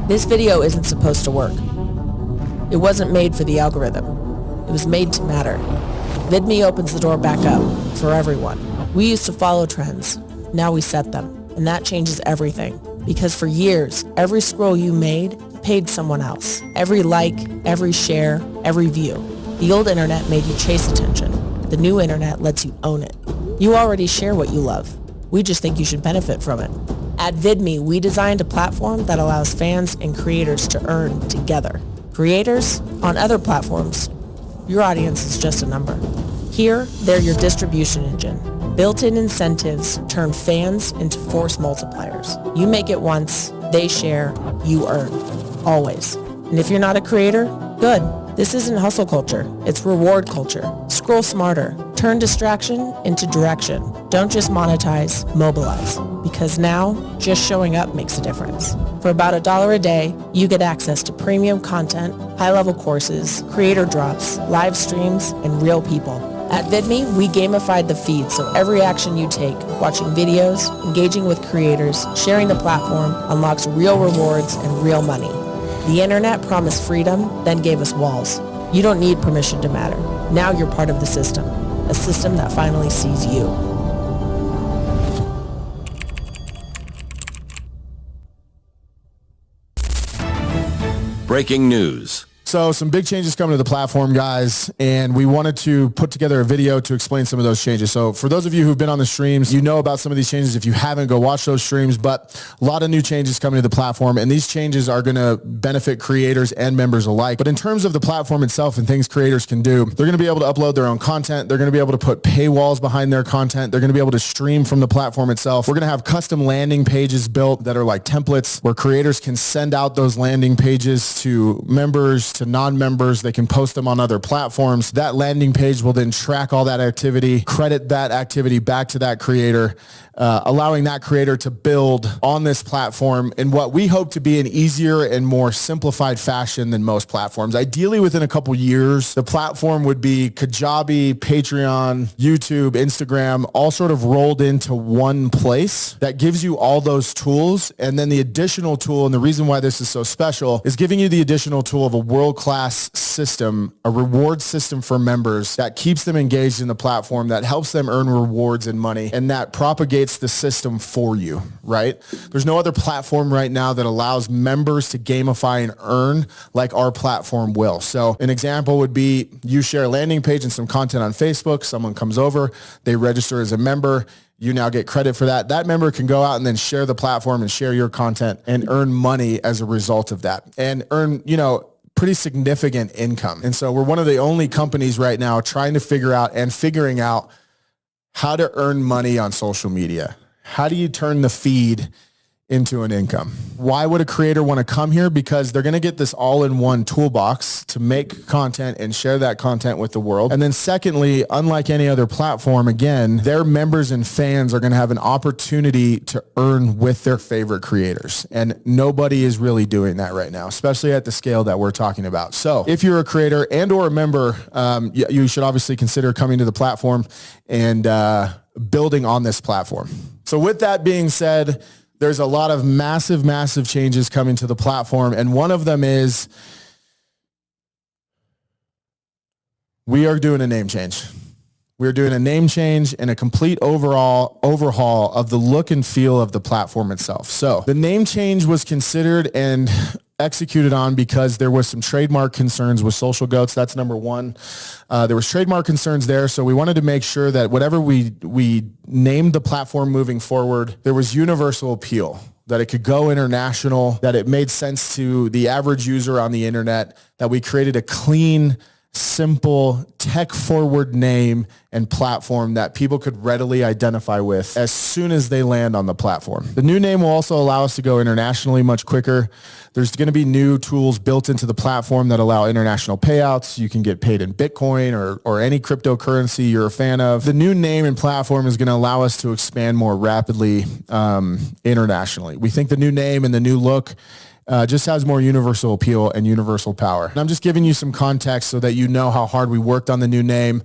This video isn't supposed to work. It wasn't made for the algorithm. It was made to matter. Vidme opens the door back up for everyone. We used to follow trends. Now we set them. And that changes everything. Because for years, every scroll you made paid someone else. Every like, every share, every view. The old internet made you chase attention. The new internet lets you own it. You already share what you love. We just think you should benefit from it. At Vidme, we designed a platform that allows fans and creators to earn together. Creators, on other platforms, your audience is just a number. Here, they're your distribution engine. Built-in incentives turn fans into force multipliers. You make it once, they share, you earn. Always. And if you're not a creator, good. This isn't hustle culture, it's reward culture. Scroll smarter. Turn distraction into direction. Don't just monetize, mobilize. Because now, just showing up makes a difference. For about $1 a day, you get access to premium content, high-level courses, creator drops, live streams, and real people. At Vidme, we gamified the feed, so every action you take, watching videos, engaging with creators, sharing the platform, unlocks real rewards and real money. The internet promised freedom, then gave us walls. You don't need permission to matter. Now you're part of the system, a system that finally sees you. Breaking news. So some big changes coming to the platform, guys, and we wanted to put together a video to explain some of those changes. So for those of you who've been on the streams, you know about some of these changes. If you haven't, go watch those streams, but a lot of new changes coming to the platform, and these changes are going to benefit creators and members alike. But in terms of the platform itself and things creators can do, they're going to be able to upload their own content. They're going to be able to put paywalls behind their content. They're going to be able to stream from the platform itself. We're going to have custom landing pages built that are like templates where creators can send out those landing pages to members, to non-members. They can post them on other platforms. That landing page will then track all that activity, credit that activity back to that creator, allowing that creator to build on this platform in what we hope to be an easier and more simplified fashion than most platforms. Ideally, within a couple years, the platform would be Kajabi, Patreon, YouTube, Instagram, all sort of rolled into one place that gives you all those tools. And then the additional tool, and the reason why this is so special, is giving you the additional tool of a world-class system, a reward system for members that keeps them engaged in the platform, that helps them earn rewards and money, and that propagates the system for you, right? There's no other platform right now that allows members to gamify and earn like our platform will. So an example would be you share a landing page and some content on Facebook, someone comes over, they register as a member, you now get credit for that. That member can go out and then share the platform and share your content and earn money as a result of that, and earn, pretty significant income. And so we're one of the only companies right now trying to figuring out how to earn money on social media. How do you turn the feed into an income? Why would a creator want to come here? Because they're going to get this all-in-one toolbox to make content and share that content with the world. And then secondly, unlike any other platform, again, their members and fans are going to have an opportunity to earn with their favorite creators. And nobody is really doing that right now, especially at the scale that we're talking about. So if you're a creator and or a member, you should obviously consider coming to the platform and building on this platform. So with that being said, there's a lot of massive, massive changes coming to the platform. And one of them is we are doing a name change. We're doing a name change and a complete overhaul of the look and feel of the platform itself. So the name change was considered and executed on because there was some trademark concerns with Social Goats. That's number one. There was trademark concerns there. So we wanted to make sure that whatever we named the platform moving forward, there was universal appeal, that it could go international, that it made sense to the average user on the internet, that we created a clean, simple, tech-forward name and platform that people could readily identify with as soon as they land on the platform. The new name will also allow us to go internationally much quicker. There's going to be new tools built into the platform that allow international payouts. You can get paid in Bitcoin or any cryptocurrency you're a fan of. The new name and platform is going to allow us to expand more rapidly internationally. We think the new name and the new look just has more universal appeal and universal power. And I'm just giving you some context so that you know how hard we worked on the new name.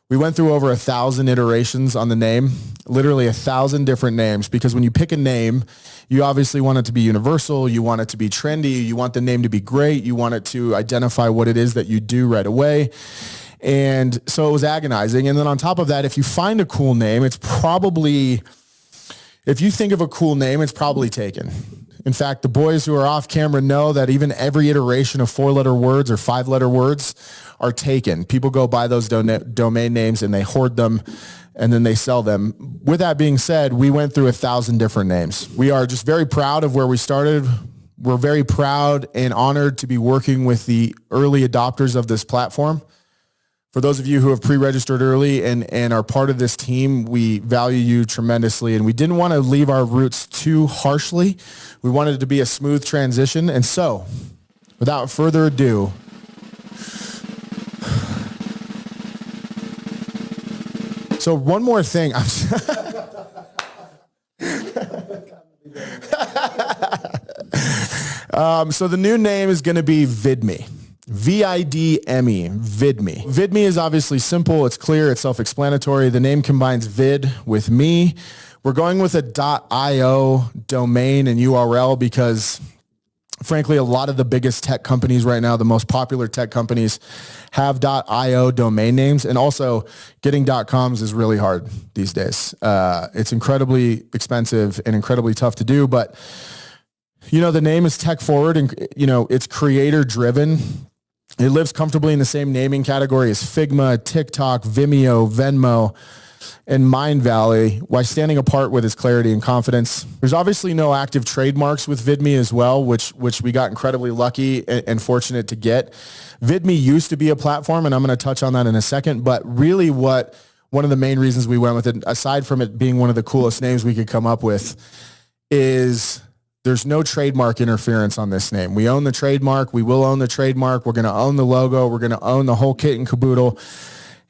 We went through over 1,000 iterations on the name, literally 1,000 different names, because when you pick a name, you obviously want it to be universal. You want it to be trendy. You want the name to be great. You want it to identify what it is that you do right away. And so it was agonizing. And then on top of that, if you find a cool name, it's probably, if you think of a cool name, it's probably taken. In fact, the boys who are off camera know that even every iteration of 4-letter words or 5-letter words are taken. People go buy those domain names and they hoard them and then they sell them. With that being said, we went through 1,000 different names. We are just very proud of where we started. We're very proud and honored to be working with the early adopters of this platform. For those of you who have pre-registered early and are part of this team, we value you tremendously. And we didn't want to leave our roots too harshly. We wanted it to be a smooth transition. And so, without further ado, so one more thing. So the new name is going to be Vidme. Vidme, Vidme. Vidme is obviously simple. It's clear. It's self-explanatory. The name combines vid with me. We're going with a .io domain and URL because, frankly, a lot of the biggest tech companies right now, the most popular tech companies, have .io domain names. And also, getting .coms is really hard these days. It's incredibly expensive and incredibly tough to do. But, you know, the name is tech forward and, you know, it's creator driven. It lives comfortably in the same naming category as Figma, TikTok, Vimeo, Venmo, and Mindvalley, while standing apart with its clarity and confidence. There's obviously no active trademarks with Vidme as well, which we got incredibly lucky and fortunate to get. Vidme used to be a platform, and I'm going to touch on that in a second, but really one of the main reasons we went with it, aside from it being one of the coolest names we could come up with, is there's no trademark interference on this name. We own the trademark. We will own the trademark. We're going to own the logo. We're going to own the whole kit and caboodle.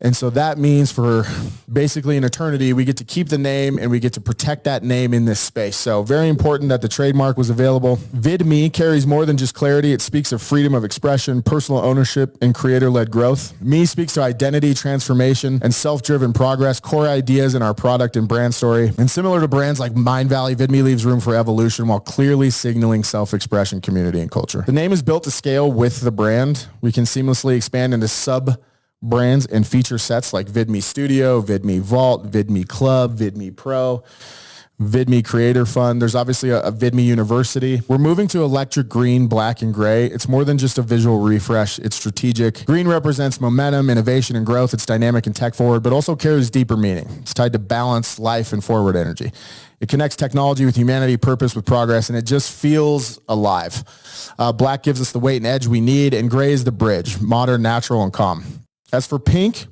And so that means for basically an eternity, we get to keep the name and we get to protect that name in this space. So very important that the trademark was available. Vidme carries more than just clarity. It speaks of freedom of expression, personal ownership, and creator-led growth. Me speaks to identity, transformation, and self-driven progress, core ideas in our product and brand story. And similar to brands like Mindvalley, Vidme leaves room for evolution while clearly signaling self-expression, community, and culture. The name is built to scale with the brand. We can seamlessly expand into brands and feature sets like Vidme Studio, Vidme Vault, Vidme Club, Vidme Pro, Vidme Creator Fund. There's obviously a Vidme University. We're moving to electric green, black, and gray. It's more than just a visual refresh. It's strategic. Green represents momentum, innovation, and growth. It's dynamic and tech forward, but also carries deeper meaning. It's tied to balance, life, and forward energy. It connects technology with humanity, purpose with progress, and it just feels alive. Black gives us the weight and edge we need, and gray is the bridge, modern, natural, and calm. As for pink,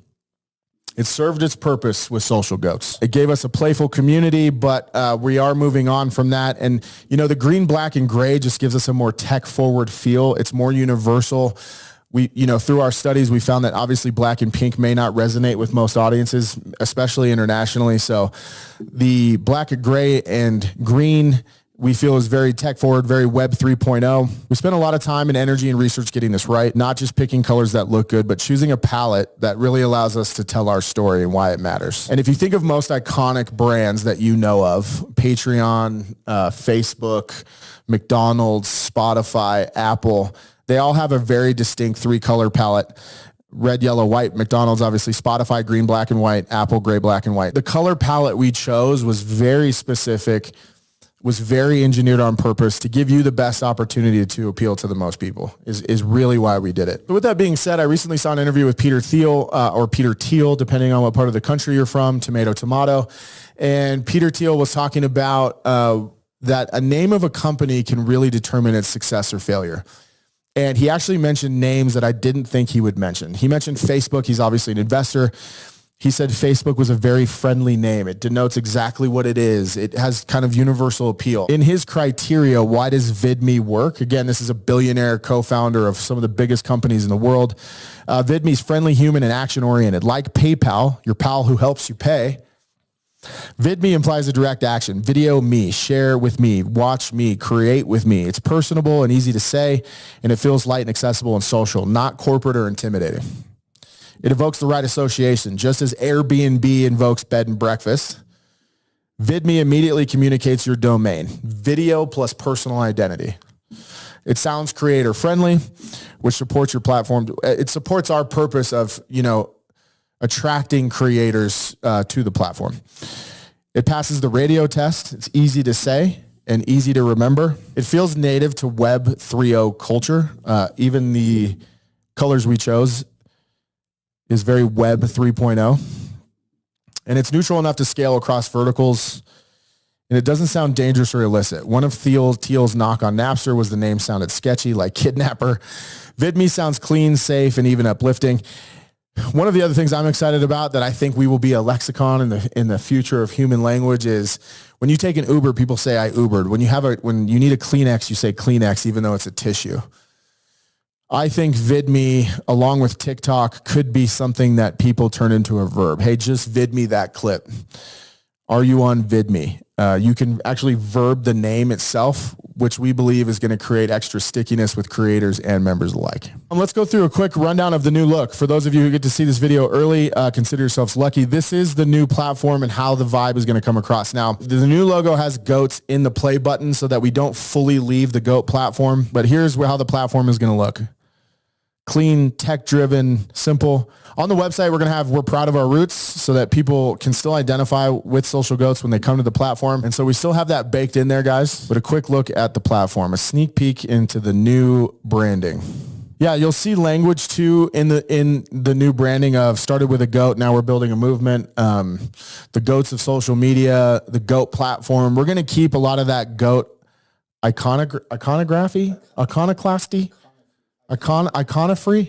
it served its purpose with Social Goats. It gave us a playful community, but we are moving on from that. And, you know, the green, black, and gray just gives us a more tech-forward feel. It's more universal. We, you know, through our studies, we found that obviously black and pink may not resonate with most audiences, especially internationally. So the black, gray, and green we feel is very tech forward, very web 3.0. We spent a lot of time and energy and research getting this right, not just picking colors that look good, but choosing a palette that really allows us to tell our story and why it matters. And if you think of most iconic brands that you know of, Patreon, Facebook, McDonald's, Spotify, Apple, they all have a very distinct 3-color palette. Red, yellow, white. McDonald's, obviously. Spotify, green, black, and white. Apple, gray, black, and white. The color palette we chose was very specific, was very engineered on purpose to give you the best opportunity to appeal to the most people is really why we did it. So with that being said, I recently saw an interview with Peter Thiel or Peter Thiel, depending on what part of the country you're from, tomato. And Peter Thiel was talking about that a name of a company can really determine its success or failure. And he actually mentioned names that I didn't think he would mention. He mentioned Facebook. He's obviously an investor. He said Facebook was a very friendly name. It denotes exactly what it is. It has kind of universal appeal. In his criteria, why does Vidme work? Again, this is a billionaire co-founder of some of the biggest companies in the world. Vidme's friendly, human, and action-oriented. Like PayPal, your pal who helps you pay, Vidme implies a direct action. Video me, share with me, watch me, create with me. It's personable and easy to say, and it feels light and accessible and social, not corporate or intimidating. It evokes the right association. Just as Airbnb invokes bed and breakfast, Vidme immediately communicates your domain, video plus personal identity. It sounds creator friendly, which supports your platform. It supports our purpose of, attracting creators to the platform. It passes the radio test. It's easy to say and easy to remember. It feels native to Web 3.0 culture. Even the colors we chose is very Web 3.0. And it's neutral enough to scale across verticals. And it doesn't sound dangerous or illicit. One of Thiel's knock on Napster was the name sounded sketchy, like kidnapper. Vidme sounds clean, safe, and even uplifting. One of the other things I'm excited about that I think we will be a lexicon in the future of human language is when you take an Uber, people say I Ubered. When you need a Kleenex, you say Kleenex, even though it's a tissue. I think Vidme, along with TikTok, could be something that people turn into a verb. Hey, just Vidme that clip. Are you on Vidme? You can actually verb the name itself, which we believe is going to create extra stickiness with creators and members alike. Let's go through a quick rundown of the new look. For those of you who get to see this video early, consider yourselves lucky. This is the new platform and how the vibe is going to come across. Now, the new logo has goats in the play button so that we don't fully leave the goat platform, but here's how the platform is going to look. Clean, tech-driven, simple. On the website, we're proud of our roots so that people can still identify with Social Goats when they come to the platform. And so we still have that baked in there, guys. But a quick look at the platform, a sneak peek into the new branding. Yeah, you'll see language too in the new branding of started with a goat. Now we're building a movement. The goats of social media, the goat platform. We're going to keep a lot of that goat iconography, iconography,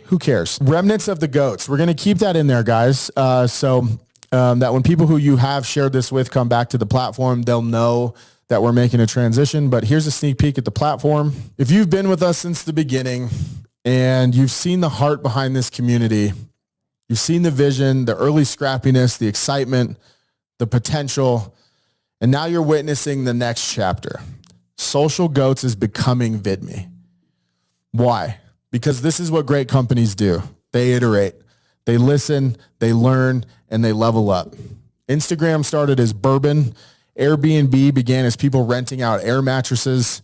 who cares? Remnants of the goats. We're going to keep that in there, guys. So that when people who you have shared this with come back to the platform, they'll know that we're making a transition. But here's a sneak peek at the platform. If you've been with us since the beginning and you've seen the heart behind this community, you've seen the vision, the early scrappiness, the excitement, the potential, and now you're witnessing the next chapter. Social Goats is becoming Vidme. Why? Because this is what great companies do. They iterate, they listen, they learn, and they level up. Instagram started as bourbon. Airbnb began as people renting out air mattresses.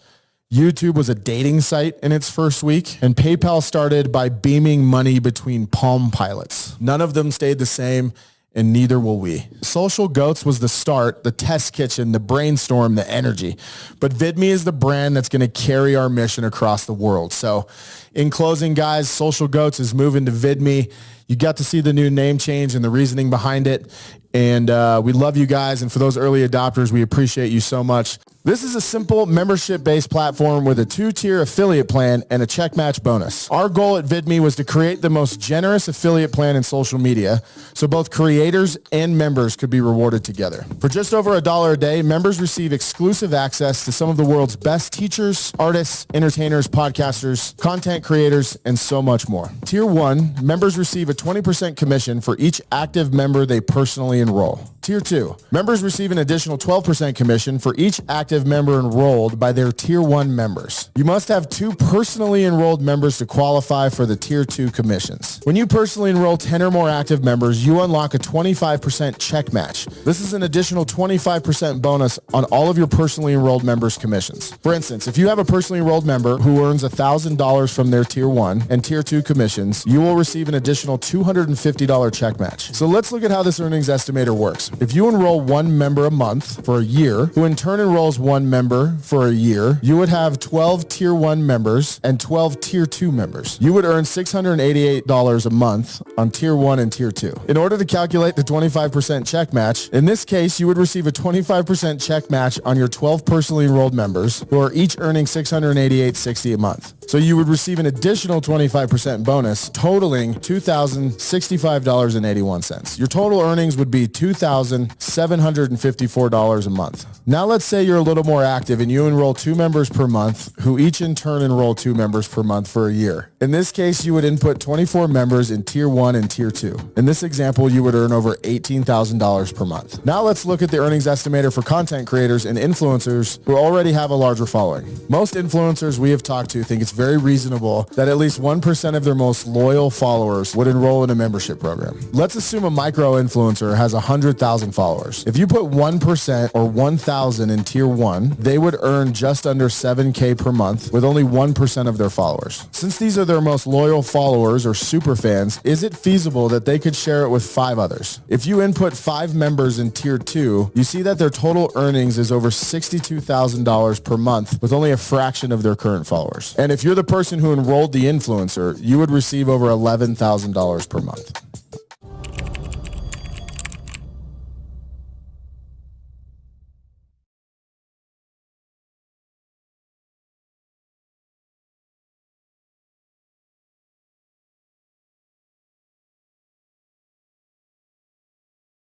YouTube was a dating site in its first week. And PayPal started by beaming money between Palm Pilots. None of them stayed the same, and neither will we. Social Goats was the start, the test kitchen, the brainstorm, the energy. But Vidme is the brand that's going to carry our mission across the world. So in closing, guys, Social Goats is moving to Vidme. You got to see the new name change and the reasoning behind it. And we love you guys. And for those early adopters, we appreciate you so much. This is a simple membership-based platform with a 2-tier affiliate plan and a check match bonus. Our goal at Vidme was to create the most generous affiliate plan in social media so both creators and members could be rewarded together. For just over $1 a day, members receive exclusive access to some of the world's best teachers, artists, entertainers, podcasters, content creators, and so much more. Tier 1, members receive a 20% commission for each active member they personally enroll. Tier 2, members receive an additional 12% commission for each active member enrolled by their Tier 1 members. You must have 2 personally enrolled members to qualify for the Tier 2 commissions. When you personally enroll 10 or more active members, you unlock a 25% check match. This is an additional 25% bonus on all of your personally enrolled members' commissions. For instance, if you have a personally enrolled member who earns $1,000 from their Tier 1 and Tier 2 commissions, you will receive an additional $250 check match. So let's look at how this earnings estimator works. If you enroll 1 member a month for a year, who in turn enrolls 1 member for a year, you would have 12 Tier 1 members and 12 Tier 2 members. You would earn $688 a month on Tier 1 and Tier 2. In order to calculate the 25% check match, in this case, you would receive a 25% check match on your 12 personally enrolled members who are each earning $688.60 a month. So you would receive an additional 25% bonus, totaling $2,065.81. Your total earnings would be $2,754 a month. Now let's say you're a little more active and you enroll 2 members per month who each in turn enroll 2 members per month for a year. In this case, you would input 24 members in Tier 1 and Tier 2. In this example, you would earn over $18,000 per month. Now let's look at the earnings estimator for content creators and influencers who already have a larger following. Most influencers we have talked to think it's very reasonable that at least 1% of their most loyal followers would enroll in a membership program. Let's assume a micro-influencer has 100,000 followers. If you put 1% or 1,000 in tier 1, they would earn just under $7K per month with only 1% of their followers. Since these are their most loyal followers or super fans, is it feasible that they could share it with 5 others? If you input 5 members in tier 2, you see that their total earnings is over $62,000 per month with only a fraction of their current followers. And if you're the person who enrolled the influencer, you would receive over $11,000 per month.